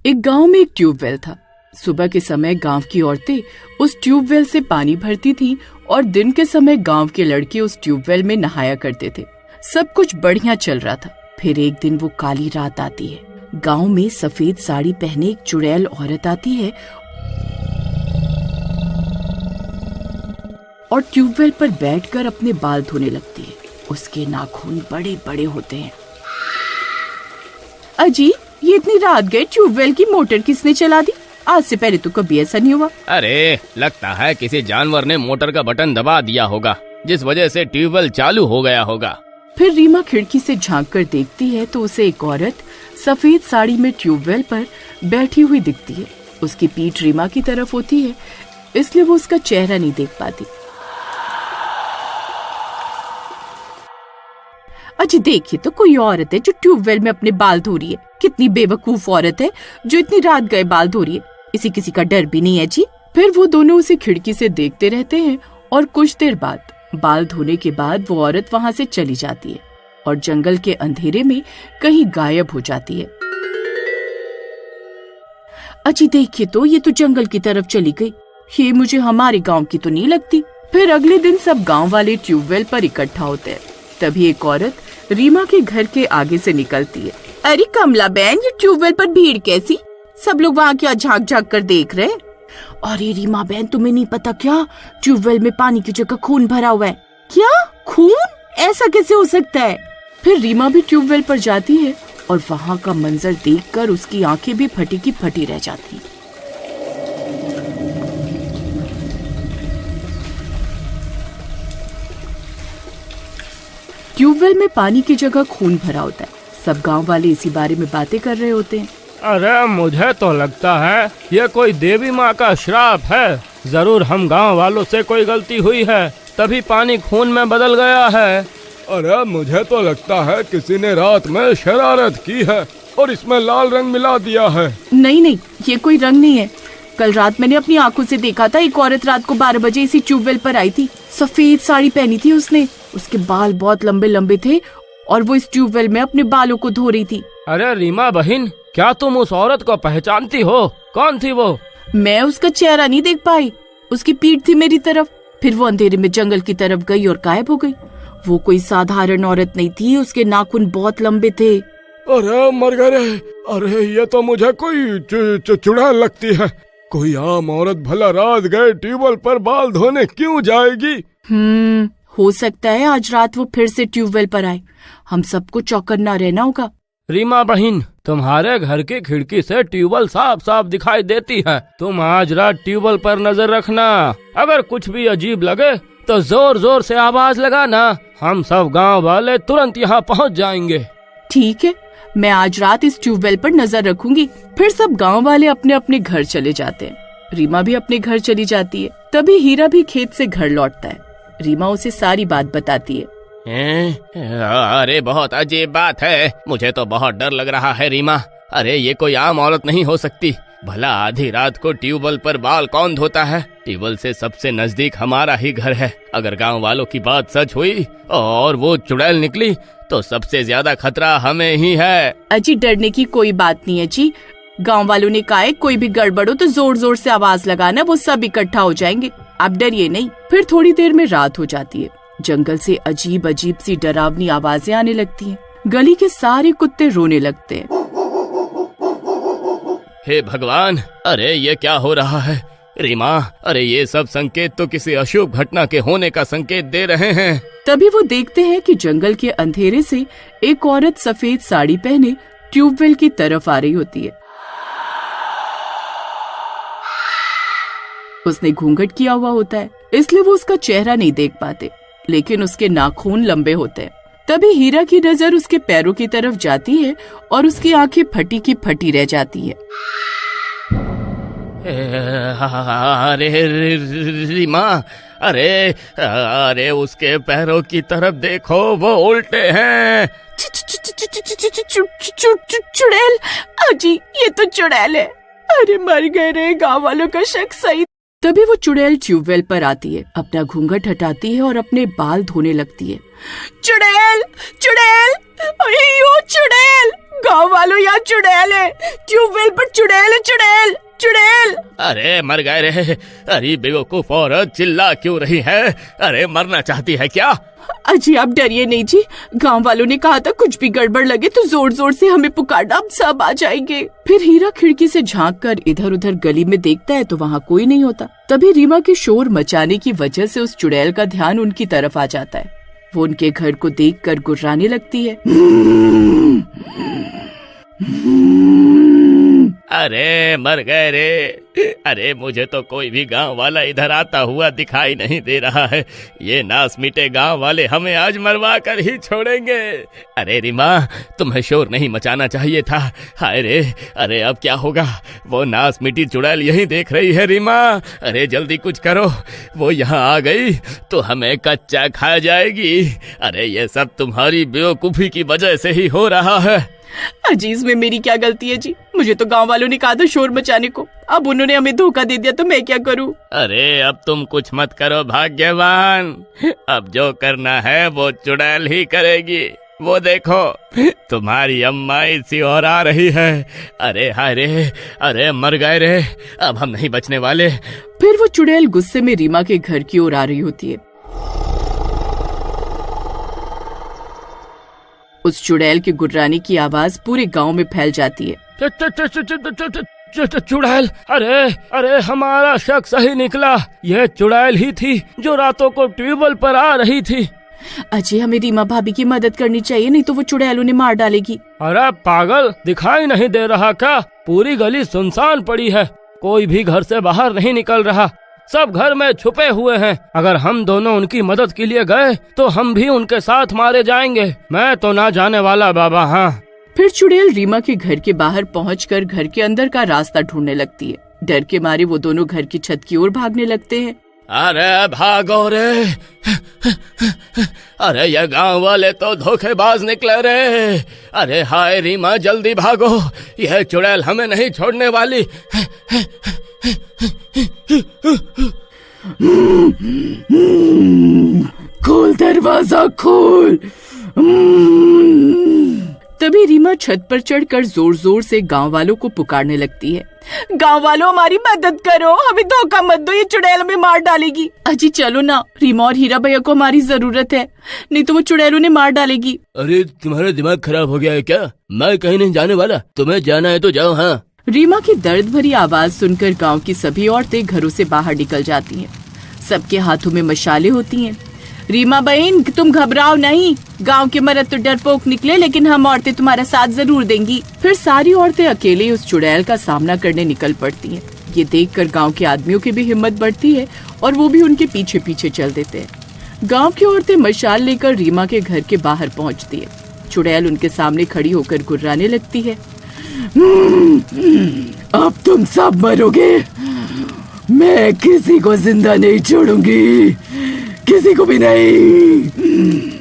एक गांव में एक ट्यूबवेल था। सुबह के समय गांव की औरतें उस ट्यूबवेल से पानी भरती थीं और दिन के समय गांव के लड़के उस ट्यूबवेल में नहाया करते थे। सब कुछ बढ़िया चल रहा था। फिर एक दिन वो काली रात आती है। गांव में सफेद साड़ी पहने एक चुड़ैल औरत आती है और ट्यूबवेल पर बैठकर अपने बाल धोने लगती है। उसके नाखून बड़े बड़े होते हैं। अजी, ये इतनी रात गए ट्यूबवेल की मोटर किसने चला दी? आज से पहले तो कभी ऐसा नहीं हुआ। अरे, लगता है किसी जानवर ने मोटर का बटन दबा दिया होगा, जिस वजह से ट्यूबवेल चालू हो गया होगा। फिर रीमा खिड़की से झांक कर देखती है तो उसे एक औरत सफेद साड़ी में ट्यूबवेल पर बैठी हुई दिखती है। उसकी पीठ रीमा की तरफ होती है, इसलिए वो उसका चेहरा नहीं देख पाती। अजी देखिए तो, कोई औरत है जो ट्यूबवेल में अपने बाल धो रही है। कितनी बेवकूफ औरत है जो इतनी रात गए बाल धो रही है। इसी किसी का डर भी नहीं है जी। फिर वो दोनों उसे खिड़की से देखते रहते हैं और कुछ देर बाद बाल धोने के बाद वो औरत वहाँ से चली जाती है और जंगल के अंधेरे में कहीं गायब हो जाती है। अजी देखिए तो, ये तो जंगल की तरफ चली गई। ये मुझे हमारे गांव की तो नहीं लगती। फिर अगले दिन सब गांव वाले ट्यूबवेल पर इकट्ठा होते हैं। तभी एक औरत रीमा के घर के आगे से निकलती है। अरे कमला बहन, ये ट्यूबवेल पर भीड़ कैसी? सब लोग वहाँ क्या झांक झांक कर देख रहे हैं? अरे रीमा बहन, तुम्हें नहीं पता क्या? ट्यूबवेल में पानी की जगह खून भरा हुआ है। क्या खून? ऐसा कैसे हो सकता है? फिर रीमा भी ट्यूबवेल पर जाती है और वहाँ का मंजर देखकर उसकी आंखें भी फटी की फटी रह जाती हैं। ट्यूबवेल में पानी की जगह खून भरा होता है। सब गांव वाले इसी बारे में बातें कर रहे होते हैं। अरे, मुझे तो लगता है ये कोई देवी माँ का श्राप है। जरूर हम गांव वालों से कोई गलती हुई है, तभी पानी खून में बदल गया है। अरे, मुझे तो लगता है किसी ने रात में शरारत की है और इसमें लाल रंग मिला दिया है। नहीं नहीं, ये कोई रंग नहीं है। कल रात मैंने अपनी आंखों से देखा था। एक औरत रात को 12 बजे इसी ट्यूबवेल पर आई थी। सफेद साड़ी पहनी थी उसने। उसके बाल बहुत लंबे लंबे थे और वो इस ट्यूबवेल में अपने बालों को धो रही थी। अरे रीमा बहन, क्या तुम उस औरत को पहचानती हो? कौन थी वो? मैं उसका चेहरा नहीं देख पाई। उसकी पीठ थी मेरी तरफ। फिर वो अंधेरे में जंगल की तरफ गई और गायब हो गई। वो कोई साधारण औरत नहीं थी। उसके नाखून बहुत लंबे थे। अरे मर गए। अरे, ये तो मुझे कोई चुड़ैल लगती है। कोई आम औरत भला रात गए ट्यूबवेल पर बाल धोने क्यों जाएगी? हो सकता है आज रात वो फिर से ट्यूबवेल पर आए। हम सबको चौकन्ना रहना होगा। रीमा बहन, तुम्हारे घर की खिड़की से ट्यूबवेल साफ साफ दिखाई देती है। तुम आज रात ट्यूबवेल पर नजर रखना। अगर कुछ भी अजीब लगे तो जोर जोर से आवाज लगाना। हम सब गांव वाले तुरंत यहाँ पहुँच जाएंगे। ठीक है, मैं आज रात इस ट्यूबवेल पर नजर रखूंगी। फिर सब गांव वाले अपने अपने घर चले जाते हैं। रीमा भी अपने घर चली जाती है। तभी हीरा भी खेत से घर लौटता है। रीमा उसे सारी बात बताती है। अरे, बहुत अजीब बात है। मुझे तो बहुत डर लग रहा है रीमा। अरे, ये कोई आम औरत नहीं हो सकती। भला आधी रात को ट्यूबवेल पर बाल कौन धोता है? ट्यूबवेल से सबसे नजदीक हमारा ही घर है। अगर गांव वालों की बात सच हुई और वो चुड़ैल निकली तो सबसे ज्यादा खतरा हमें ही है। अजी, डरने की कोई बात नहीं है जी। गांव वालों ने कहा है कोई भी गड़बड़ हो तो जोर जोर से आवाज लगाना, वो सब इकट्ठा हो जाएंगे। आप डरिए नहीं। फिर थोड़ी देर में रात हो जाती है। जंगल से अजीब अजीब सी डरावनी आवाजें आने लगती हैं। गली के सारे कुत्ते रोने लगते हैं। हे भगवान, अरे ये क्या हो रहा है? रीमा, अरे ये सब संकेत तो किसी अशुभ घटना के होने का संकेत दे रहे हैं। तभी वो देखते हैं कि जंगल के अंधेरे से एक औरत सफेद साड़ी पहने ट्यूबवेल की तरफ आ रही होती है। उसने घूंघट किया हुआ होता है, इसलिए वो उसका चेहरा नहीं देख पाते, लेकिन उसके नाखून लंबे होते हैं। तभी हीरा की नजर उसके पैरों की तरफ जाती है और उसकी आंखें फटी की फटी रह जाती है। अरे रीमा, अरे उसके पैरों की तरफ देखो, वो उल्टे हैं। चुड़ैल? अजी, ये तो चुड़ैल है। अरे मर गए रे, गाँव वालों का शक सही। तभी वो चुड़ैल ट्यूबवेल पर आती है, अपना घूंघट हटाती है और अपने बाल धोने लगती है। चुड़ैल, चुड़ैल, अयो चुड़ैल, गाँव वालों, यहाँ चुड़ैल है, ट्यूबवेल पर चुड़ैल है, चुड़ैल चुड़ैल। अरे मर गए रे। अरे बेवकूफ औरत, चिल्ला क्यों रही है? अरे मरना चाहती है क्या? अजी आप डरिए नहीं जी, गांव वालों ने कहा था कुछ भी गड़बड़ लगे तो जोर जोर से हमें पुकारना, हम सब आ जाएंगे। फिर हीरा खिड़की से झांककर इधर उधर गली में देखता है तो वहाँ कोई नहीं होता। तभी रीमा के शोर मचाने की वजह से उस चुड़ैल का ध्यान उनकी तरफ आ जाता है। वो उनके घर को देखकर गुर्राने लगती है। अरे मर गए रे। अरे मुझे तो कोई भी गांव वाला इधर आता हुआ दिखाई नहीं दे रहा है। ये नास मिटे गांव वाले हमें आज मरवा कर ही छोड़ेंगे। अरे रीमा, तुम्हें शोर नहीं मचाना चाहिए था। हाय रे, अरे अब क्या होगा? वो नास मिटी चुड़ैल यही देख रही है रीमा। अरे जल्दी कुछ करो, वो यहाँ आ गई तो हमें कच्चा खा जाएगी। अरे ये सब तुम्हारी बेवकूफी की वजह से ही हो रहा है। अजी इसमें मेरी क्या गलती है जी? मुझे तो गांव वालों ने कहा था शोर मचाने को, अब उन्होंने हमें धोखा दे दिया तो मैं क्या करूं? अरे अब तुम कुछ मत करो भाग्यवान, अब जो करना है वो चुड़ैल ही करेगी। वो देखो तुम्हारी अम्मा इसी और आ रही है। अरे हाय रे, अरे मर गए रे, अब हम नहीं बचने वाले। फिर वो चुड़ैल गुस्से में रीमा के घर की ओर आ रही होती है। उस चुड़ैल की गुर्राने की आवाज पूरे गांव में फैल जाती है। चुड़ैल, अरे अरे हमारा शक सही निकला, यह चुड़ैल ही थी जो रातों को ट्यूबवेल पर आ रही थी। अजय हमें रीमा भाभी की मदद करनी चाहिए, नहीं तो वो चुड़ैल उन्हें मार डालेगी। अरे पागल, दिखाई नहीं दे रहा क्या? पूरी गली सुनसान पड़ी है, कोई भी घर से बाहर नहीं निकल रहा, सब घर में छुपे हुए हैं। अगर हम दोनों उनकी मदद के लिए गए तो हम भी उनके साथ मारे जाएंगे। मैं तो ना जाने वाला बाबा। हाँ। फिर चुड़ैल रीमा के घर के बाहर पहुंचकर घर के अंदर का रास्ता ढूंढने लगती है। डर के मारे वो दोनों घर की छत की ओर भागने लगते हैं। अरे भागो रे। अरे ये गांव वाले तो धोखेबाज निकले रे। अरे हाय रीमा, जल्दी भागो, यह चुड़ैल हमें नहीं छोड़ने वाली। खोल दरवाजा, खोल। तभी रीमा छत पर चढ़कर जोर जोर से गांव वालों को पुकारने लगती है। गांव वालों, हमारी मदद करो, हमें धोखा मत दो, ये चुड़ैल हमें मार डालेगी। अजी चलो ना, रीमा और हीरा भैया को हमारी जरूरत है, नहीं तो वो चुड़ैल उन्हें मार डालेगी। अरे तुम्हारा दिमाग खराब हो गया है क्या? मैं कहीं नहीं जाने वाला, तुम्हें जाना है तो जाओ। हाँ। रीमा की दर्द भरी आवाज सुनकर गांव की सभी औरतें घरों से बाहर निकल जाती हैं। सबके हाथों में मशालें होती हैं। रीमा बहन, तुम घबराओ नहीं, गांव के मर्द तो डरपोक निकले, लेकिन हम औरतें तुम्हारा साथ जरूर देंगी। फिर सारी औरतें अकेले उस चुड़ैल का सामना करने निकल पड़ती हैं। ये देखकर गांव के आदमियों की भी हिम्मत बढ़ती है और वो भी उनके पीछे पीछे चल देते हैं। गांव की औरतें मशाल लेकर रीमा के घर के बाहर पहुंचती है। चुड़ैल उनके सामने खड़ी होकर गुर्राने लगती है। अब तुम सब मरोगे, मैं किसी को जिंदा नहीं छोड़ूंगी, किसी को भी नहीं।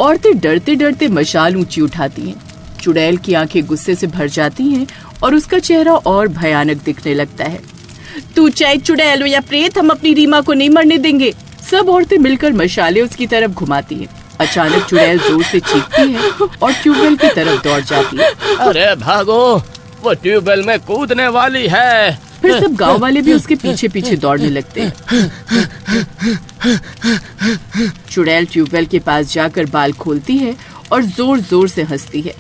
औरतें डरते डरते मशाल ऊंची उठाती हैं। चुड़ैल की आंखें गुस्से से भर जाती हैं और उसका चेहरा और भयानक दिखने लगता है। तू चाहे चुड़ैल हो या प्रेत, हम अपनी रीमा को नहीं मरने देंगे। सब औरतें मिलकर मशाले उसकी तरफ घुमाती हैं। अचानक चुड़ैल जोर से चीखती है और ट्यूबवेल की तरफ दौड़ जाती है। अरे भागो, वो ट्यूबवेल में कूदने वाली है। फिर सब गांव वाले भी उसके पीछे पीछे दौड़ने लगते हैं। चुड़ैल ट्यूबवेल के पास जाकर बाल खोलती है और जोर जोर से हंसती है।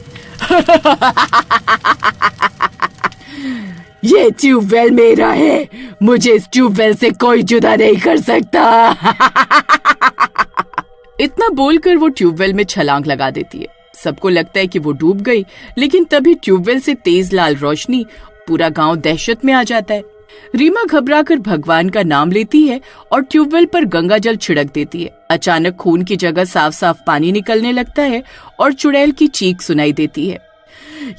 ये ट्यूबवेल मेरा है, मुझे इस ट्यूबवेल से कोई जुदा नहीं कर सकता। इतना बोलकर वो ट्यूबवेल में छलांग लगा देती है। सबको लगता है कि वो डूब गई, लेकिन तभी ट्यूबवेल से तेज लाल रोशनी, पूरा गांव दहशत में आ जाता है। रीमा घबराकर भगवान का नाम लेती है और ट्यूबवेल पर गंगा जल छिड़क देती है। अचानक खून की जगह साफ साफ पानी निकलने लगता है और चुड़ैल की चीख सुनाई देती है।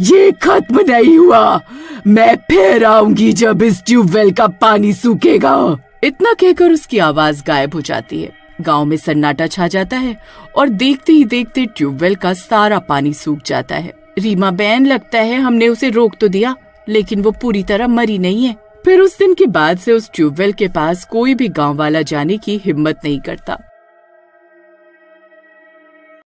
ये खत्म नहीं हुआ, मैं फिर आऊंगी जब इस ट्यूबवेल का पानी सूखेगा। इतना कहकर उसकी आवाज गायब हो जाती है। गांव में सन्नाटा छा जाता है और देखते ही देखते ट्यूबवेल का सारा पानी सूख जाता है। रीमा बहन, लगता है हमने उसे रोक तो दिया, लेकिन वो पूरी तरह मरी नहीं है। फिर उस दिन के बाद से उस ट्यूबवेल के पास कोई भी गांव वाला जाने की हिम्मत नहीं करता।